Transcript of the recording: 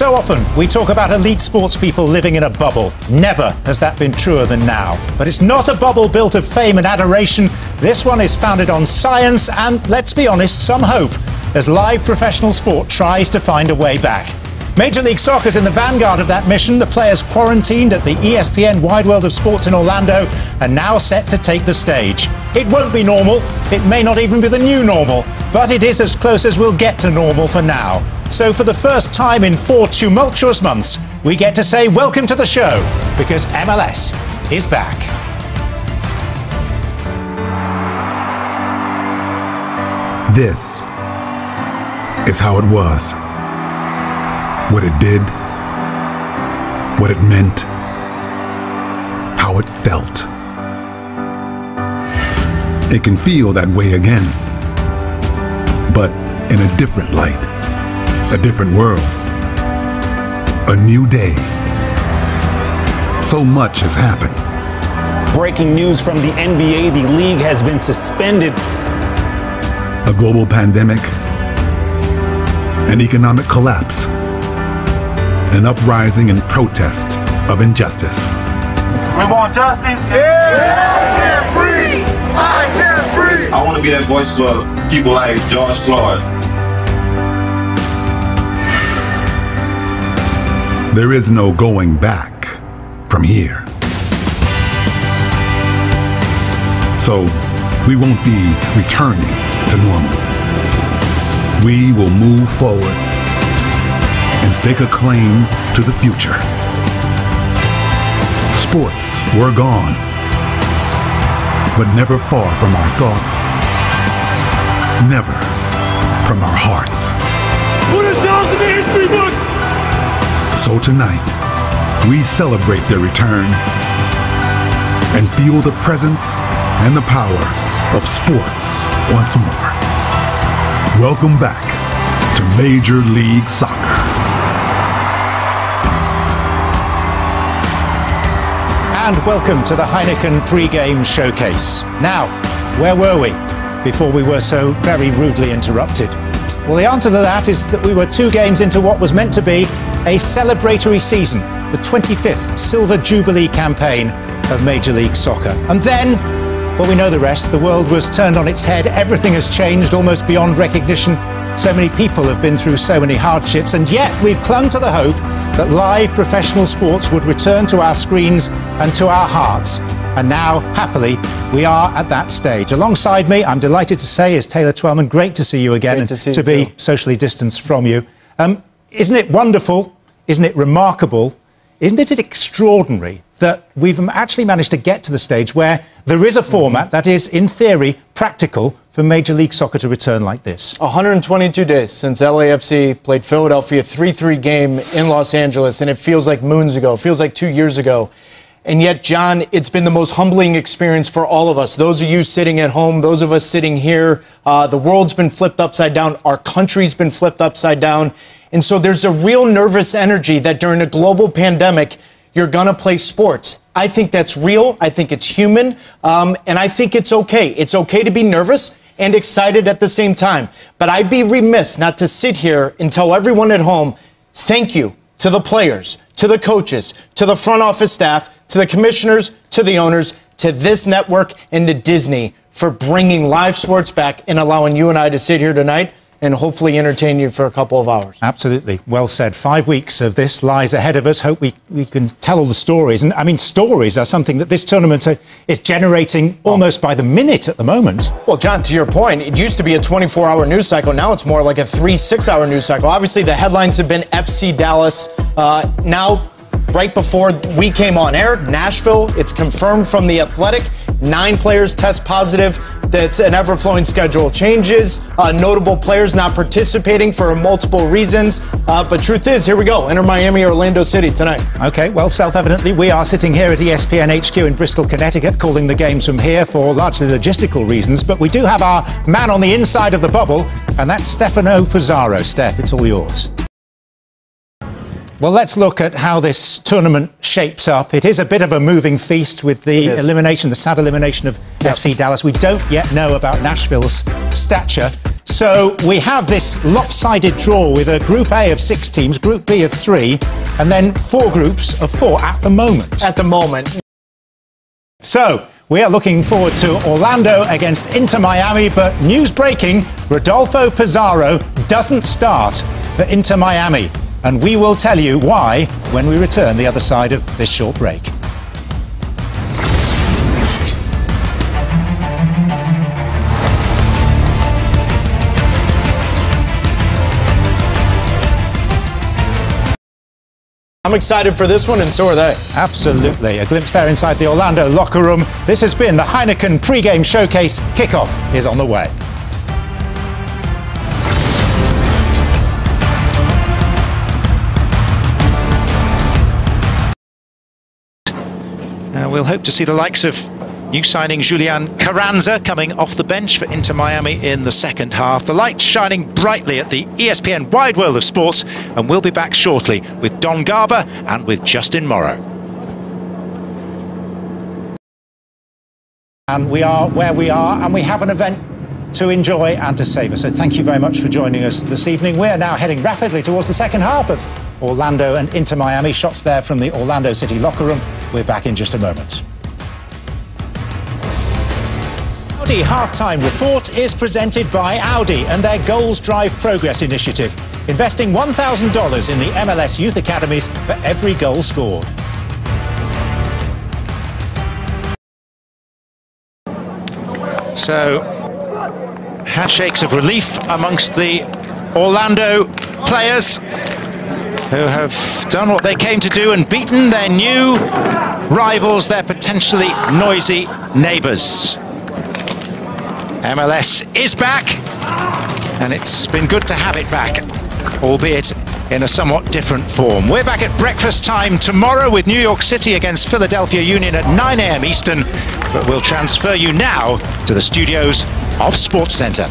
So often we talk about elite sports people living in a bubble. Never has that been truer than now. But it's not a bubble built of fame and adoration. This one is founded on science and, let's be honest, some hope as live professional sport tries to find a way back. Major League Soccer's in the vanguard of that mission. The players quarantined at the ESPN Wide World of Sports in Orlando are now set to take the stage. It won't be normal. It may not even be the new normal, but it is as close as we'll get to normal for now. So for the first time in 4 tumultuous months, we get to say welcome to the show, because MLS is back. This is how it was. What it did, what it meant, how it felt. It can feel that way again, but in a different light, a different world, a new day. So much has happened. Breaking news from the NBA, the league has been suspended. A global pandemic, an economic collapse, an uprising in protest of injustice. We want justice. Yeah. I can't breathe. I can't breathe. I want to be that voice for people like George Floyd. There is no going back from here. So we won't be returning to normal. We will move forward and stake a claim to the future. Sports were gone, but never far from our thoughts, never from our hearts. Put ourselves in the history book. So tonight, we celebrate their return and feel the presence and the power of sports once more. Welcome back to Major League Soccer. And welcome to the Heineken pre-game showcase. Now, where were we before we were so very rudely interrupted? Well, the answer to that is that we were 2 games into what was meant to be a celebratory season, the 25th Silver Jubilee campaign of Major League Soccer. And then, well, we know the rest. The world was turned on its head. Everything has changed almost beyond recognition. So many people have been through so many hardships, and yet we've clung to the hope that live professional sports would return to our screens and to our hearts. And now, happily, we are at that stage. Alongside me, I'm delighted to say, is Taylor Twellman. Great to see you again, and to be socially distanced from you. Isn't it wonderful? Isn't it remarkable? Isn't it extraordinary that we've actually managed to get to the stage where there is a format that is, in theory, practical for Major League Soccer to return like this? 122 days since LAFC played Philadelphia 3-3 game in Los Angeles, and it feels like moons ago, feels like 2 years ago. And yet, John, it's been the most humbling experience for all of us. Those of you sitting at home, those of us sitting here, the world's been flipped upside down. Our country's been flipped upside down. And so there's a real nervous energy that during a global pandemic, you're going to play sports. I think that's real. I think it's human. And I think it's okay. It's okay to be nervous and excited at the same time. But I'd be remiss not to sit here and tell everyone at home, thank you to the players, to the coaches, to the front office staff, to the commissioners, to the owners, to this network, and to Disney for bringing live sports back and allowing you and I to sit here tonight and hopefully entertain you for a couple of hours. Absolutely. Well said. 5 weeks of this lies ahead of us. Hope we can tell all the stories. And I mean, stories are something that this tournament is generating almost by the minute at the moment. Well, John, to your point, it used to be a 24-hour news cycle. Now it's more like a 3-6-hour news cycle. Obviously, the headlines have been FC Dallas. Now, right before we came on air, Nashville, it's confirmed from The Athletic. 9 players test positive. That's an ever-flowing schedule changes. Notable players not participating for multiple reasons. But truth is, here we go. Enter Miami, Orlando City tonight. OK, well, self-evidently, we are sitting here at ESPN HQ in Bristol, Connecticut, calling the games from here for largely logistical reasons. But we do have our man on the inside of the bubble, and that's Stefano Fazzaro. Steph, it's all yours. Well, let's look at how this tournament shapes up. It is a bit of a moving feast with the elimination, the sad elimination of FC Dallas. We don't yet know about Nashville's stature. So we have this lopsided draw with a Group A of 6 teams, Group B of 3, and then 4 groups of 4 at the moment. At the moment. So we are looking forward to Orlando against Inter Miami, but news breaking, Rodolfo Pizarro doesn't start for Inter Miami. And we will tell you why when we return the other side of this short break. I'm excited for this one, and so are they. Absolutely. A glimpse there inside the Orlando locker room. This has been the Heineken pre-game showcase. Kickoff is on the way. We'll hope to see the likes of new signing Julian Carranza coming off the bench for Inter Miami in the second half. The lights shining brightly at the ESPN Wide World of Sports, and we'll be back shortly with Don Garber and with Justin Morrow. And we are where we are, and we have an event to enjoy and to savour. So thank you very much for joining us this evening. We're now heading rapidly towards the second half of Orlando and Inter Miami. Shots there from the Orlando City locker room. We're back in just a moment. Audi Halftime Report is presented by Audi and their Goals Drive Progress initiative, investing $1,000 in the MLS Youth Academies for every goal scored. So, handshakes of relief amongst the Orlando players, who have done what they came to do and beaten their new rivals, their potentially noisy neighbours. MLS is back, and it's been good to have it back, albeit in a somewhat different form. We're back at breakfast time tomorrow with New York City against Philadelphia Union at 9 AM Eastern, but we'll transfer you now to the studios of SportsCenter.